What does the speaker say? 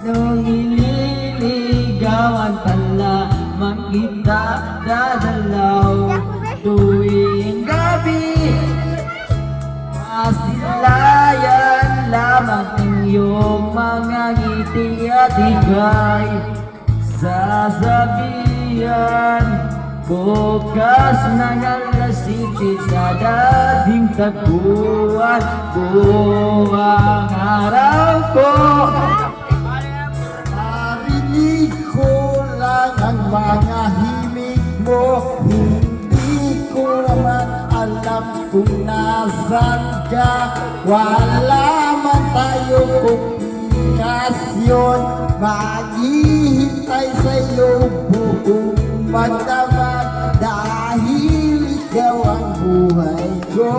Nung ililigawan ka lamang kita dadalaw tuwing gabi. Masilayan lamang ang iyong mga ngiti at ika'y sasabihan. Bukas ng alas-7 sa dating tagpuan, buwang araw ko. Narinig ko lang ang mga himig mo, hindi ko naman alam kung nasan ka. Wala man tayo komunikasyon, maghihintay sa'yo buong magdamag dahil ikaw ang buhay ko.